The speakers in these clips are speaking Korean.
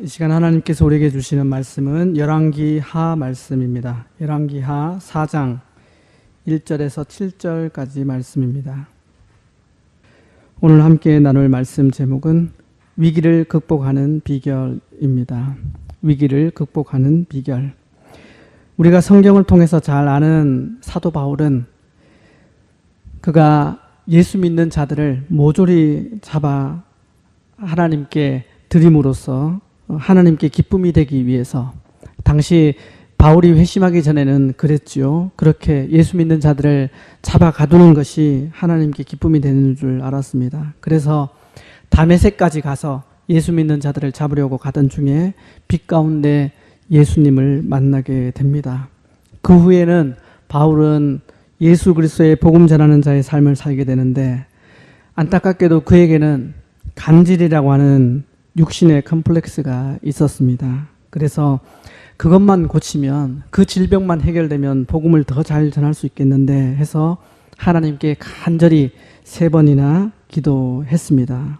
이 시간 하나님께서 우리에게 주시는 말씀은 열왕기하 말씀입니다. 열왕기하 4장 1절에서 7절까지 말씀입니다. 오늘 함께 나눌 말씀 제목은 위기를 극복하는 비결입니다. 위기를 극복하는 비결. 우리가 성경을 통해서 잘 아는 사도 바울은 그가 예수 믿는 자들을 모조리 잡아 하나님께 드림으로써 하나님께 기쁨이 되기 위해서, 당시 바울이 회심하기 전에는 그랬지요. 그렇게 예수 믿는 자들을 잡아 가두는 것이 하나님께 기쁨이 되는 줄 알았습니다. 그래서 다메섹까지 가서 예수 믿는 자들을 잡으려고 가던 중에 빛 가운데 예수님을 만나게 됩니다. 그 후에는 바울은 예수 그리스도의 복음 전하는 자의 삶을 살게 되는데, 안타깝게도 그에게는 간질이라고 하는 육신의 컴플렉스가 있었습니다. 그래서 그것만 고치면, 그 질병만 해결되면 복음을 더 잘 전할 수 있겠는데 해서 하나님께 간절히 3번이나 기도했습니다.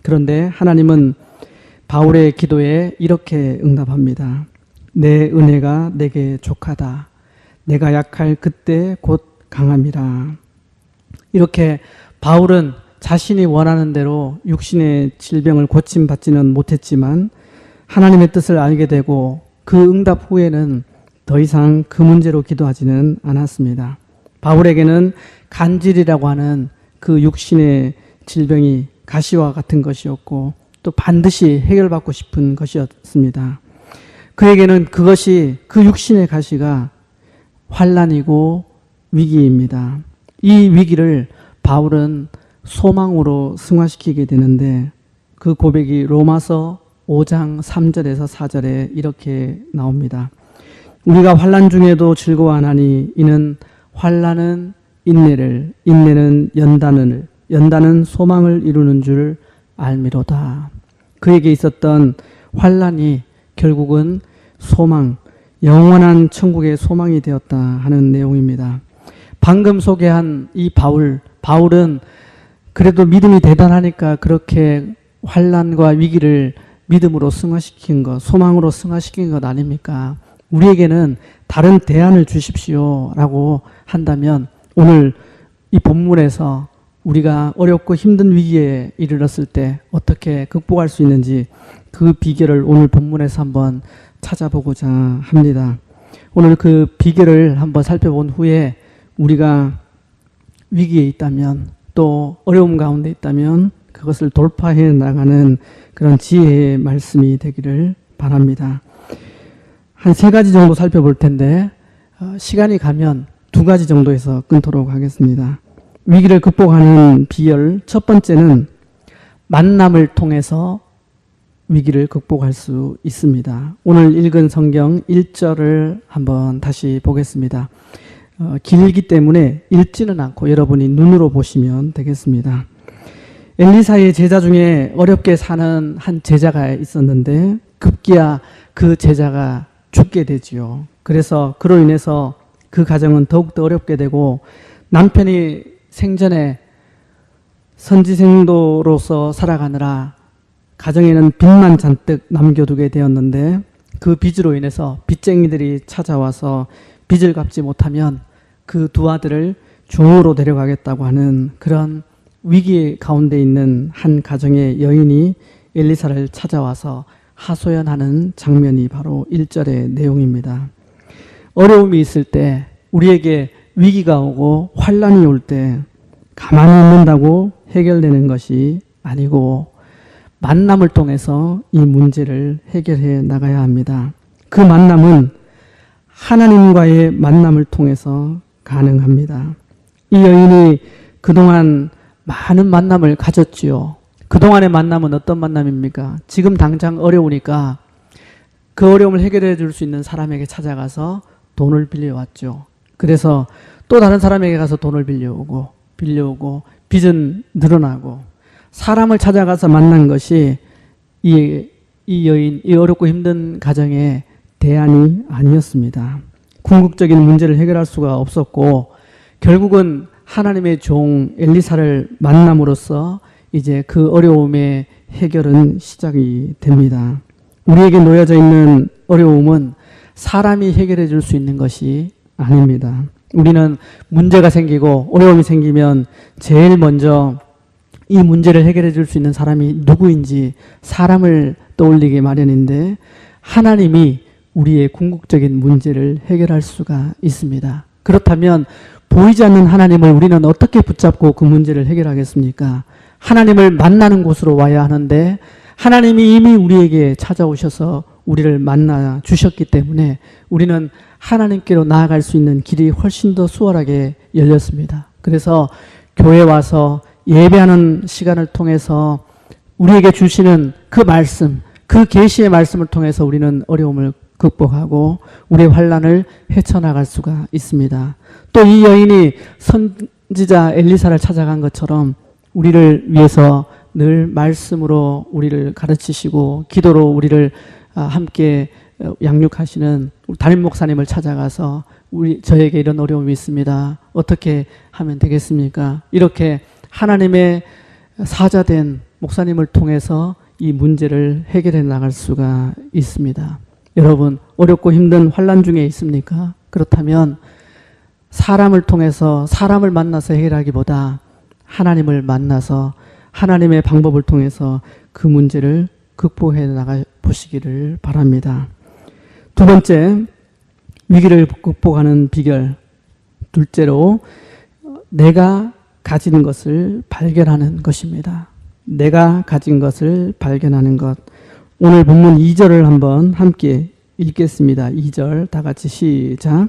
그런데 하나님은 바울의 기도에 이렇게 응답합니다. 내 은혜가 내게 족하다. 내가 약할 그때 곧 강함이라. 이렇게 바울은 자신이 원하는 대로 육신의 질병을 고침받지는 못했지만 하나님의 뜻을 알게 되고, 그 응답 후에는 더 이상 그 문제로 기도하지는 않았습니다. 바울에게는 간질이라고 하는 그 육신의 질병이 가시와 같은 것이었고, 또 반드시 해결받고 싶은 것이었습니다. 그에게는 그것이, 그 육신의 가시가 환난이고 위기입니다. 이 위기를 바울은 소망으로 승화시키게 되는데, 그 고백이 로마서 5장 3절에서 4절에 이렇게 나옵니다. 우리가 환난 중에도 즐거워하나니 이는 환난은 인내를, 인내는 연단을, 연단은 소망을 이루는 줄 알미로다. 그에게 있었던 환난이 결국은 소망, 영원한 천국의 소망이 되었다 하는 내용입니다. 방금 소개한 이 바울은 그래도 믿음이 대단하니까 그렇게 환난과 위기를 믿음으로 승화시킨 것, 소망으로 승화시킨 것 아닙니까? 우리에게는 다른 대안을 주십시오 라고 한다면, 오늘 이 본문에서 우리가 어렵고 힘든 위기에 이르렀을 때 어떻게 극복할 수 있는지, 그 비결을 오늘 본문에서 한번 찾아보고자 합니다. 오늘 그 비결을 한번 살펴본 후에 우리가 위기에 있다면, 또 어려움 가운데 있다면 그것을 돌파해 나가는 그런 지혜의 말씀이 되기를 바랍니다. 한 3가지 정도 살펴볼 텐데 시간이 가면 2가지 정도에서 끊도록 하겠습니다. 위기를 극복하는 비결, 첫 번째는 만남을 통해서 위기를 극복할 수 있습니다. 오늘 읽은 성경 1절을 한번 다시 보겠습니다. 길기 때문에 읽지는 않고 여러분이 눈으로 보시면 되겠습니다. 엘리사의 제자 중에 어렵게 사는 한 제자가 있었는데 급기야 그 제자가 죽게 되지요. 그래서 그로 인해서 그 가정은 더욱더 어렵게 되고, 남편이 생전에 선지생도로서 살아가느라 가정에는 빚만 잔뜩 남겨두게 되었는데, 그 빚으로 인해서 빚쟁이들이 찾아와서 빚을 갚지 못하면 그 2 아들을 종으로 데려가겠다고 하는 그런 위기 가운데 있는 한 가정의 여인이 엘리사를 찾아와서 하소연하는 장면이 바로 1절의 내용입니다. 어려움이 있을 때, 우리에게 위기가 오고 환난이 올 때 가만히 있는다고 해결되는 것이 아니고, 만남을 통해서 이 문제를 해결해 나가야 합니다. 그 만남은 하나님과의 만남을 통해서 가능합니다. 이 여인이 그동안 많은 만남을 가졌지요. 그동안의 만남은 어떤 만남입니까? 지금 당장 어려우니까 그 어려움을 해결해 줄 수 있는 사람에게 찾아가서 돈을 빌려왔죠. 그래서 또 다른 사람에게 가서 돈을 빌려오고 빚은 늘어나고, 사람을 찾아가서 만난 것이 이 여인, 이 어렵고 힘든 가정의 대안이 아니었습니다. 궁극적인 문제를 해결할 수가 없었고, 결국은 하나님의 종 엘리사를 만남으로써 이제 그 어려움의 해결은 시작이 됩니다. 우리에게 놓여져 있는 어려움은 사람이 해결해 줄 수 있는 것이 아닙니다. 우리는 문제가 생기고 어려움이 생기면 제일 먼저 이 문제를 해결해 줄 수 있는 사람이 누구인지 사람을 떠올리기 마련인데 하나님이 우리의 궁극적인 문제를 해결할 수가 있습니다. 그렇다면 보이지 않는 하나님을 우리는 어떻게 붙잡고 그 문제를 해결하겠습니까? 하나님을 만나는 곳으로 와야 하는데 하나님이 이미 우리에게 찾아오셔서 우리를 만나 주셨기 때문에 우리는 하나님께로 나아갈 수 있는 길이 훨씬 더 수월하게 열렸습니다. 그래서 교회 와서 예배하는 시간을 통해서 우리에게 주시는 그 말씀, 그 계시의 말씀을 통해서 우리는 어려움을 극복하고 우리의 환난을 헤쳐나갈 수가 있습니다. 또 이 여인이 선지자 엘리사를 찾아간 것처럼 우리를 위해서 늘 말씀으로 우리를 가르치시고 기도로 우리를 함께 양육하시는 담임 목사님을 찾아가서 저에게 이런 어려움이 있습니다. 어떻게 하면 되겠습니까? 이렇게 하나님의 사자된 목사님을 통해서 이 문제를 해결해 나갈 수가 있습니다. 여러분, 어렵고 힘든 환난 중에 있습니까? 그렇다면 사람을 통해서 사람을 만나서 해결하기보다 하나님을 만나서 하나님의 방법을 통해서 그 문제를 극복해 나가 보시기를 바랍니다. 두 번째, 위기를 극복하는 비결. 둘째로 내가 가진 것을 발견하는 것입니다. 내가 가진 것을 발견하는 것. 오늘 본문 2절을 한번 함께 읽겠습니다. 2절 다 같이 시작.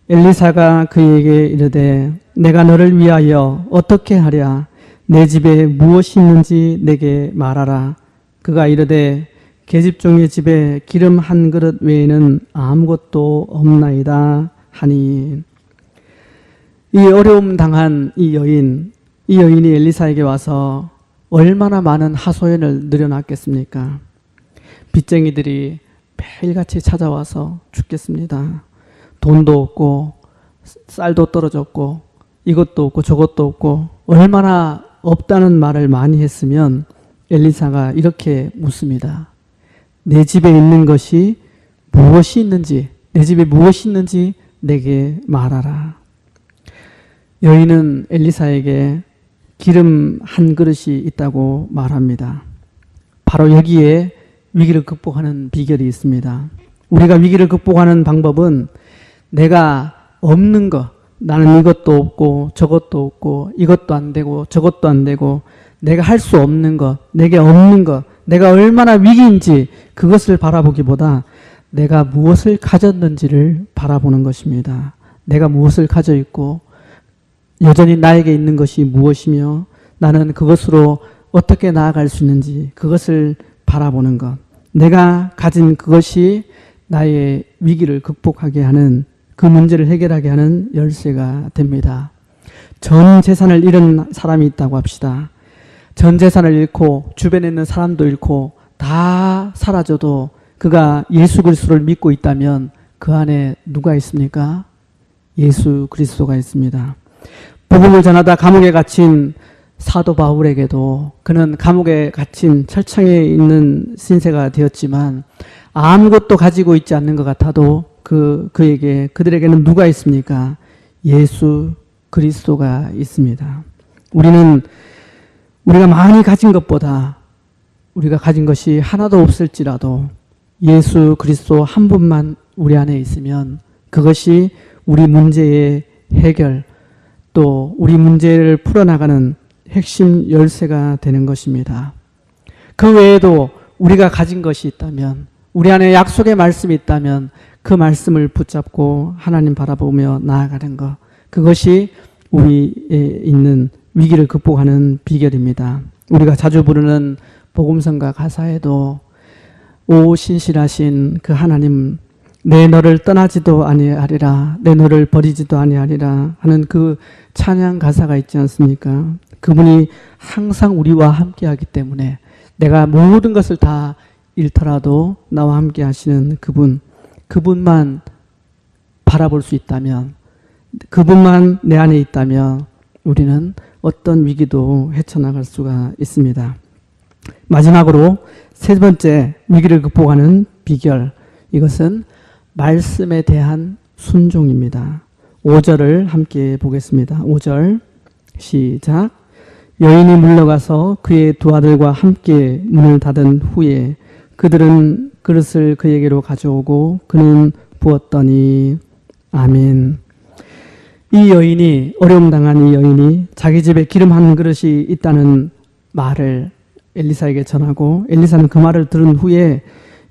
엘리사가 그에게 이르되 내가 너를 위하여 어떻게 하랴? 내 집에 무엇이 있는지 내게 말하라. 그가 이르되 계집종의 집에 기름 한 그릇 외에는 아무것도 없나이다 하니. 이 어려움 당한 이 여인이 엘리사에게 와서 얼마나 많은 하소연을 늘여놨겠습니까? 빚쟁이들이 매일같이 찾아와서 죽겠습니다. 돈도 없고 쌀도 떨어졌고 이것도 없고 저것도 없고 얼마나 없다는 말을 많이 했으면 엘리사가 이렇게 묻습니다. 내 집에 있는 것이 무엇이 있는지, 내 집에 무엇이 있는지 내게 말하라. 여인은 엘리사에게 기름 한 그릇이 있다고 말합니다. 바로 여기에 위기를 극복하는 비결이 있습니다. 우리가 위기를 극복하는 방법은 내가 없는 것, 나는 이것도 없고 저것도 없고 이것도 안 되고 저것도 안 되고 내가 할 수 없는 것, 내게 없는 것, 내가 얼마나 위기인지 그것을 바라보기보다 내가 무엇을 가졌는지를 바라보는 것입니다. 내가 무엇을 가져 있고 여전히 나에게 있는 것이 무엇이며 나는 그것으로 어떻게 나아갈 수 있는지 그것을 바라보는 것. 내가 가진 그것이 나의 위기를 극복하게 하는 그 문제를 해결하게 하는 열쇠가 됩니다. 전 재산을 잃은 사람이 있다고 합시다. 전 재산을 잃고 주변에 있는 사람도 잃고 다 사라져도 그가 예수 그리스도를 믿고 있다면 그 안에 누가 있습니까? 예수 그리스도가 있습니다. 복음을 전하다 감옥에 gat힌 사도 바울에게도 그는 감옥에 갇힌 철창에 있는 신세가 되었지만 아무것도 가지고 있지 않는 것 같아도 그들에게는 누가 있습니까? 예수 그리스도가 있습니다. 우리가 많이 가진 것보다 우리가 가진 것이 하나도 없을지라도 예수 그리스도 한 분만 우리 안에 있으면 그것이 우리 문제의 해결 또 우리 문제를 풀어나가는 핵심 열쇠가 되는 것입니다. 그 외에도 우리가 가진 것이 있다면 우리 안에 약속의 말씀이 있다면 그 말씀을 붙잡고 하나님 바라보며 나아가는 것 그것이 우리에 있는 위기를 극복하는 비결입니다. 우리가 자주 부르는 복음성가 가사에도 오 신실하신 그 하나님 내 너를 떠나지도 아니하리라 내 너를 버리지도 아니하리라 하는 그 찬양 가사가 있지 않습니까? 그분이 항상 우리와 함께 하기 때문에 내가 모든 것을 다 잃더라도 나와 함께 하시는 그분만 바라볼 수 있다면 그분만 내 안에 있다면 우리는 어떤 위기도 헤쳐나갈 수가 있습니다. 마지막으로 세 번째 위기를 극복하는 비결, 이것은 말씀에 대한 순종입니다. 5절을 함께 보겠습니다. 5절 시작. 여인이 물러가서 그의 두 아들과 함께 문을 닫은 후에 그들은 그릇을 그에게로 가져오고 그는 부었더니. 아멘. 이 여인이, 어려움 당한 이 여인이 자기 집에 기름 한 그릇이 있다는 말을 엘리사에게 전하고, 엘리사는 그 말을 들은 후에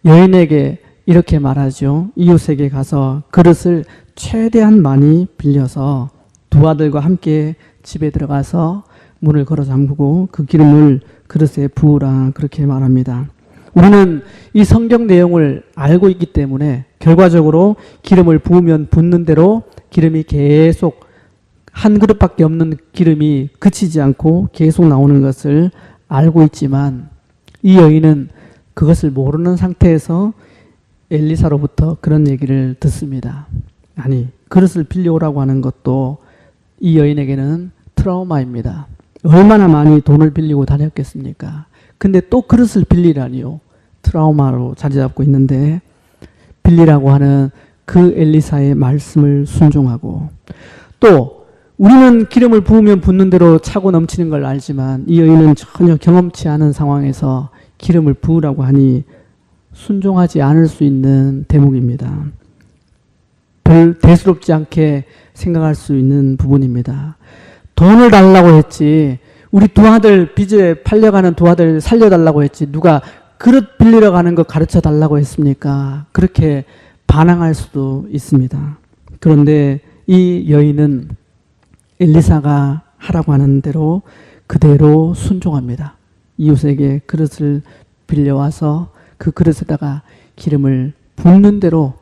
여인에게 이렇게 말하죠. 이웃에게 가서 그릇을 최대한 많이 빌려서 두 아들과 함께 집에 들어가서 문을 걸어 잠그고 그 기름을 그릇에 부으라, 그렇게 말합니다. 우리는 이 성경 내용을 알고 있기 때문에 결과적으로 기름을 부으면 붓는 대로 기름이 계속, 한 그릇밖에 없는 기름이 그치지 않고 계속 나오는 것을 알고 있지만, 이 여인은 그것을 모르는 상태에서 엘리사로부터 그런 얘기를 듣습니다. 아니, 그릇을 빌려오라고 하는 것도 이 여인에게는 트라우마입니다. 얼마나 많이 돈을 빌리고 다녔겠습니까? 근데 또 그릇을 빌리라니요. 트라우마로 자리 잡고 있는데 빌리라고 하는 그 엘리사의 말씀을 순종하고, 또 우리는 기름을 부으면 붓는 대로 차고 넘치는 걸 알지만 이 여인은 전혀 경험치 않은 상황에서 기름을 부으라고 하니 순종하지 않을 수 있는 대목입니다. 별 대수롭지 않게 생각할 수 있는 부분입니다. 돈을 달라고 했지, 우리 두 아들, 빚에 팔려가는 두 아들 살려달라고 했지, 누가 그릇 빌리러 가는 거 가르쳐 달라고 했습니까? 그렇게 반항할 수도 있습니다. 그런데 이 여인은 엘리사가 하라고 하는 대로 그대로 순종합니다. 이웃에게 그릇을 빌려와서 그 그릇에다가 기름을 붓는 대로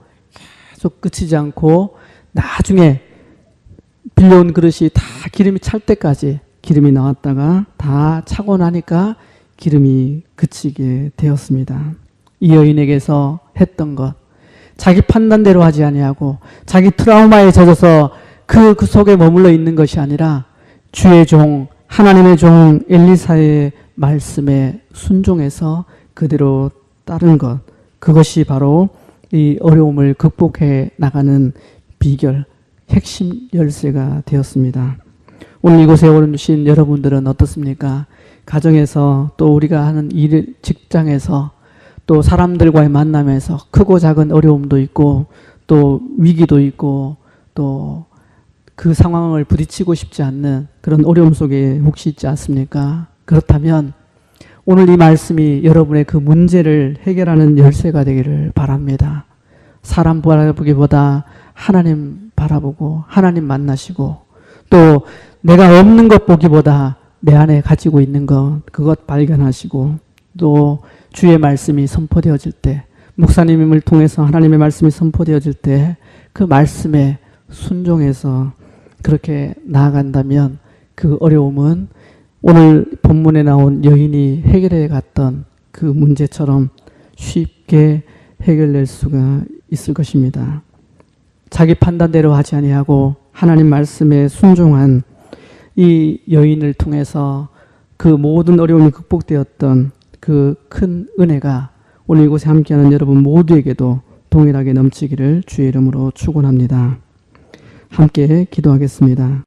계속 그치지 않고, 나중에 빌려온 그릇이 다 기름이 찰 때까지 기름이 나왔다가 다 차고 나니까 기름이 그치게 되었습니다. 이 여인에게서 했던 것, 자기 판단대로 하지 아니하고 자기 트라우마에 젖어서 그 속에 머물러 있는 것이 아니라 주의 종, 하나님의 종 엘리사의 말씀에 순종해서 그대로 따른 것, 그것이 바로 이 어려움을 극복해 나가는 비결, 핵심 열쇠가 되었습니다. 오늘 이곳에 오신 여러분들은 어떻습니까? 가정에서, 또 우리가 하는 일, 직장에서, 또 사람들과의 만남에서 크고 작은 어려움도 있고 또 위기도 있고 또 그 상황을 부딪히고 싶지 않는 그런 어려움 속에 혹시 있지 않습니까? 그렇다면 오늘 이 말씀이 여러분의 그 문제를 해결하는 열쇠가 되기를 바랍니다. 사람 바라보기보다 하나님 바라보고 하나님 만나시고, 또 내가 없는 것 보기보다 내 안에 가지고 있는 것, 그것 발견하시고, 또 주의 말씀이 선포되어질 때, 목사님을 통해서 하나님의 말씀이 선포되어질 때 그 말씀에 순종해서 그렇게 나아간다면 그 어려움은 오늘 본문에 나온 여인이 해결해 갔던 그 문제처럼 쉽게 해결될 수가 있을 것입니다. 자기 판단대로 하지 아니하고 하나님 말씀에 순종한 이 여인을 통해서 그 모든 어려움이 극복되었던 그 큰 은혜가 오늘 이곳에 함께하는 여러분 모두에게도 동일하게 넘치기를 주의 이름으로 축원합니다. 함께 기도하겠습니다.